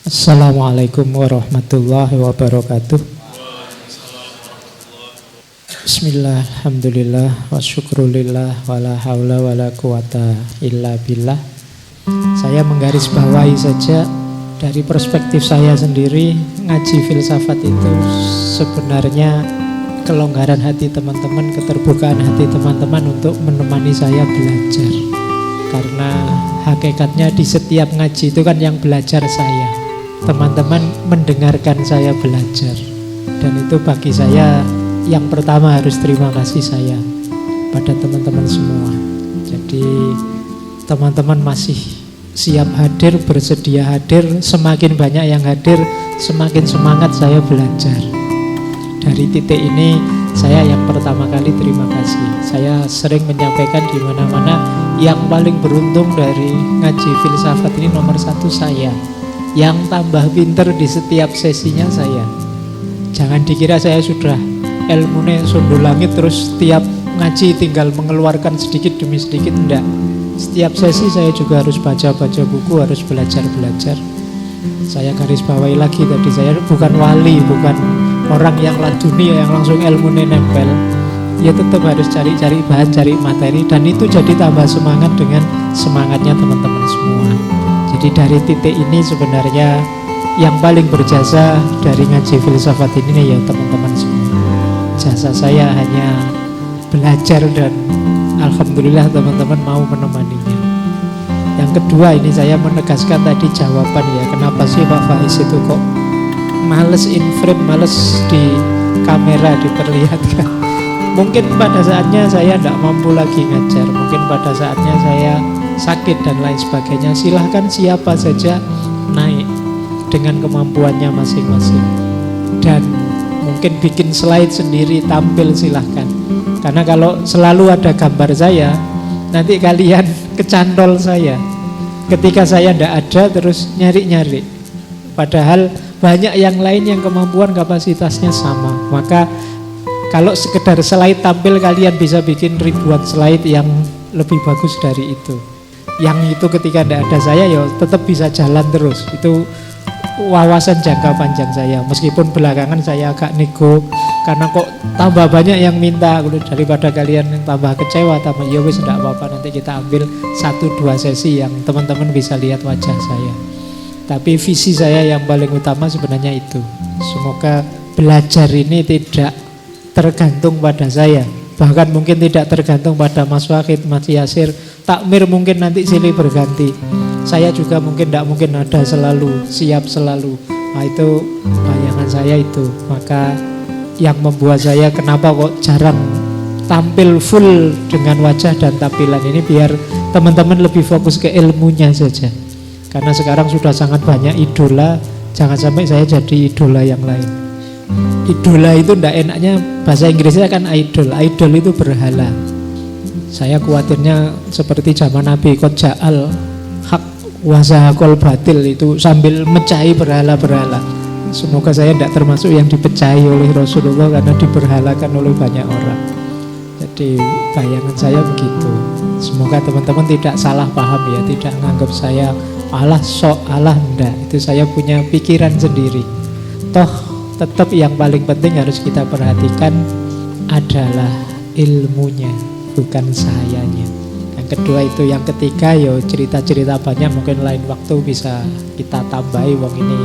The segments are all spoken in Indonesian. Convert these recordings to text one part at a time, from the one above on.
Assalamualaikum warahmatullahi wabarakatuh. Bismillah, alhamdulillah, wa syukrulillah, wa la hawla wa la quwata illa billah. Saya menggarisbawahi saja dari perspektif saya sendiri, ngaji filsafat itu sebenarnya kelonggaran hati teman-teman, keterbukaan hati teman-teman untuk menemani saya belajar. Karena hakikatnya di setiap ngaji itu kan yang belajar saya. Teman-teman mendengarkan saya belajar. Dan itu bagi saya yang pertama harus terima kasih saya pada teman-teman semua. Jadi teman-teman masih siap hadir, bersedia hadir. Semakin banyak yang hadir, semakin semangat saya belajar. Dari titik ini saya yang pertama kali terima kasih. Saya sering menyampaikan di mana-mana, yang paling beruntung dari ngaji filsafat ini nomor satu saya. Yang tambah pinter di setiap sesinya saya. Jangan dikira saya sudah ilmunya sundul langit terus tiap ngaji tinggal mengeluarkan sedikit demi sedikit. Enggak. Setiap sesi saya juga harus baca-baca buku, harus belajar-belajar. Saya garis bawahi lagi tadi, saya bukan wali, bukan orang yang laduni yang langsung ilmunya nempel. Ya tetap harus cari-cari bahan, cari materi. Dan itu jadi tambah semangat dengan semangatnya teman-teman semua. Jadi dari titik ini sebenarnya yang paling berjasa dari ngaji filsafat ini ya teman-teman semua. Jasa saya hanya belajar dan alhamdulillah teman-teman mau menemaninya. Yang kedua, ini saya menegaskan tadi jawaban ya, kenapa sih Pak Faiz itu kok males in frame, males di kamera diperlihatkan. Mungkin pada saatnya saya tidak mampu lagi ngajar, mungkin pada saatnya saya sakit dan lain sebagainya. Silahkan siapa saja naik dengan kemampuannya masing-masing. Dan mungkin bikin slide sendiri, tampil silahkan. Karena kalau selalu ada gambar saya, nanti kalian kecantol saya. Ketika saya tidak ada terus nyari-nyari. Padahal banyak yang lain yang kemampuan kapasitasnya sama. Maka kalau sekedar slide tampil, kalian bisa bikin ribuan slide yang lebih bagus dari itu. Yang itu ketika tidak ada saya ya tetap bisa jalan terus. Itu wawasan jangka panjang saya. Meskipun belakangan saya agak nego karena kok tambah banyak yang minta, daripada kalian yang tambah kecewa, tambah ya wis tidak apa-apa, nanti kita ambil 1-2 sesi yang teman-teman bisa lihat wajah saya. Tapi visi saya yang paling utama sebenarnya itu. Semoga belajar ini tidak tergantung pada saya, bahkan mungkin tidak tergantung pada Mas Wahid, Mas Yasir, takmir mungkin nanti silih berganti. Saya juga mungkin tidak mungkin ada selalu, siap selalu. Nah itu bayangan saya itu. Maka yang membuat saya kenapa kok jarang tampil full dengan wajah dan tampilan ini, biar teman-teman lebih fokus ke ilmunya saja. Karena sekarang sudah sangat banyak idola, jangan sampai saya jadi idola yang lain. Idola itu ndak enaknya, bahasa Inggrisnya kan idol. Idol itu berhala. Saya khawatirnya seperti zaman Nabi, qad ja'al haq wa zahaqal batil, itu sambil mecahi berhala-berhala. Semoga saya tidak termasuk yang dipecahi oleh Rasulullah karena diberhalakan oleh banyak orang. Jadi bayangan saya begitu. Semoga teman-teman tidak salah paham ya, tidak menganggap saya Allah sok, Allah enggak. Itu saya punya pikiran sendiri. Toh tetap yang paling penting harus kita perhatikan adalah ilmunya, bukan sayanya. Yang kedua itu, yang ketiga yo cerita-cerita banyak, mungkin lain waktu bisa kita tambahi. Wong ini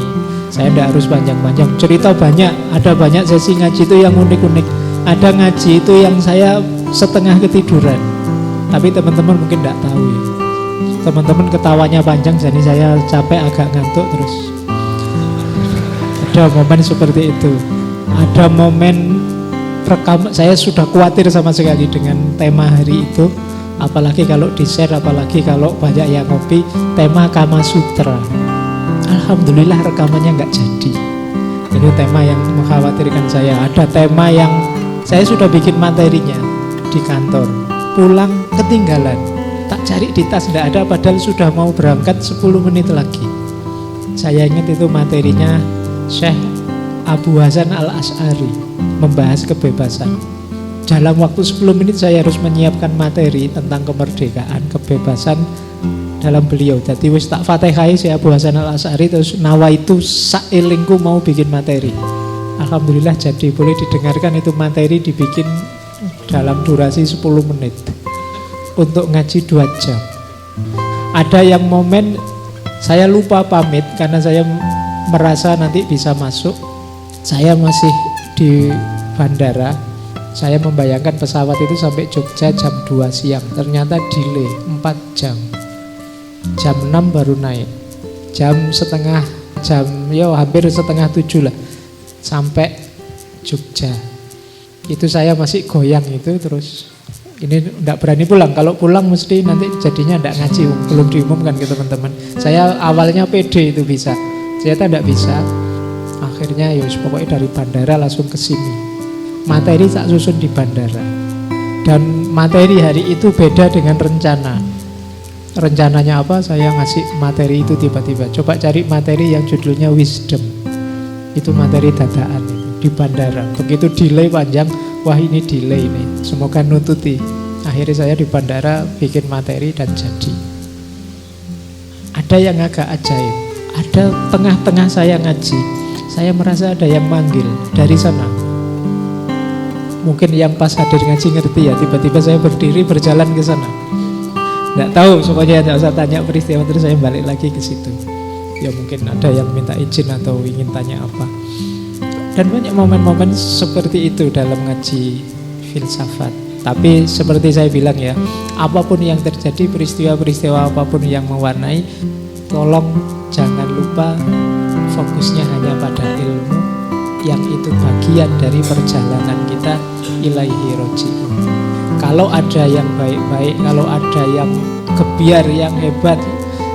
saya tidak harus panjang-panjang, cerita banyak. Ada banyak sesi ngaji itu yang unik-unik. Ada ngaji itu yang saya setengah ketiduran, tapi teman-teman mungkin tidak tahu ya. Teman-teman ketawanya panjang, jadi saya capek agak ngantuk terus. Ada momen seperti itu. Ada momen rekam, saya sudah khawatir sama sekali dengan tema hari itu. Apalagi kalau di-share, apalagi kalau banyak yang ngopi. Tema Kama Sutra. Alhamdulillah rekamannya nggak jadi. Ini tema yang mengkhawatirkan saya. Ada tema yang saya sudah bikin materinya di kantor, pulang ketinggalan. Tak cari di tas tidak ada, padahal sudah mau berangkat 10 menit lagi. Saya ingat itu materinya Syekh Abu Hasan Al-Asy'ari, membahas kebebasan. Dalam waktu 10 menit saya harus menyiapkan materi tentang kemerdekaan, kebebasan dalam beliau. Jadi wis tak Fatihai si Abu Hasan Al-Asy'ari terus nawaitu saelingku mau bikin materi. Alhamdulillah jadi, boleh didengarkan itu materi dibikin dalam durasi 10 menit. Untuk ngaji 2 jam. Ada yang momen saya lupa pamit karena saya merasa nanti bisa masuk. Saya masih di bandara. Saya membayangkan pesawat itu sampai Jogja jam 2 siang. Ternyata delay 4 jam. Jam 6 baru naik. Hampir setengah 7 lah sampai Jogja. Itu saya masih goyang itu, terus ini tidak berani pulang. Kalau pulang mesti nanti jadinya tidak ngaji, belum diumumkan ke teman-teman. Saya awalnya pede itu bisa, ternyata tidak bisa. Akhirnya ya pokoknya dari bandara langsung ke sini. Materi tak susun di bandara. Dan materi hari itu beda dengan rencana. Rencananya apa? Saya ngasih materi itu tiba-tiba. Coba cari materi yang judulnya wisdom. Itu materi dadaan itu, di bandara. Begitu delay panjang, wah ini delay ini, semoga nututi. Akhirnya saya di bandara bikin materi dan jadi. Ada yang agak ajaib. Ada tengah-tengah saya ngaji, saya merasa ada yang manggil dari sana. Mungkin yang pas hadir ngaji ngerti ya, tiba-tiba saya berdiri berjalan ke sana. Nggak tahu, pokoknya tidak usah tanya peristiwa, terus saya balik lagi ke situ. Ya mungkin ada yang minta izin atau ingin tanya apa. Dan banyak momen-momen seperti itu dalam ngaji filsafat. Tapi seperti saya bilang ya, apapun yang terjadi, peristiwa-peristiwa apapun yang mewarnai, tolong jangan lupa fokusnya hanya pada ilmu, yang itu bagian dari perjalanan kita ilaihi roji'un. Kalau ada yang baik-baik, kalau ada yang gebiar, yang hebat,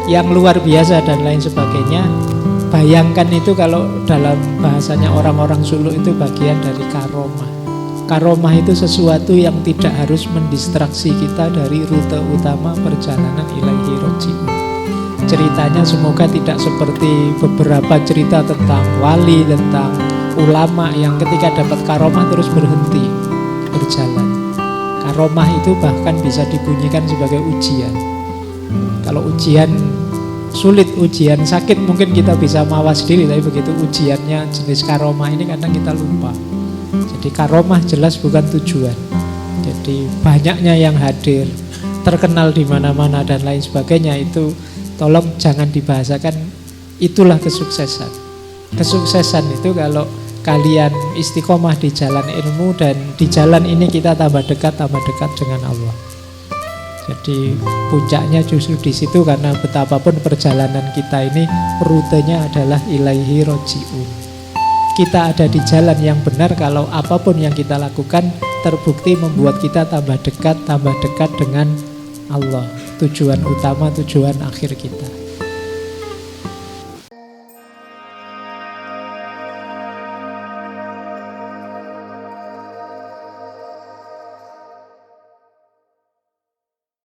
yang luar biasa dan lain sebagainya, bayangkan itu kalau dalam bahasanya orang-orang Sulu itu bagian dari karomah. Karomah itu sesuatu yang tidak harus mendistraksi kita dari rute utama perjalanan ilaihi roji'un. Ceritanya semoga tidak seperti beberapa cerita tentang wali, tentang ulama yang ketika dapat karomah terus berhenti berjalan. Karomah itu bahkan bisa dibunyikan sebagai ujian. Kalau ujian sulit, ujian sakit mungkin kita bisa mawas diri, tapi begitu ujiannya jenis karomah ini kadang kita lupa. Jadi karomah jelas bukan tujuan. Jadi banyaknya yang hadir, terkenal di mana-mana dan lain sebagainya, itu tolong jangan dibahasakan. Itulah kesuksesan. Kesuksesan itu kalau kalian istiqomah di jalan ilmu, dan di jalan ini kita tambah dekat dengan Allah. Jadi puncaknya justru di situ, karena betapapun perjalanan kita ini rutenya adalah ilaihi roji'un. Kita ada di jalan yang benar kalau apapun yang kita lakukan terbukti membuat kita tambah dekat dengan Allah. Tujuan utama, tujuan akhir kita.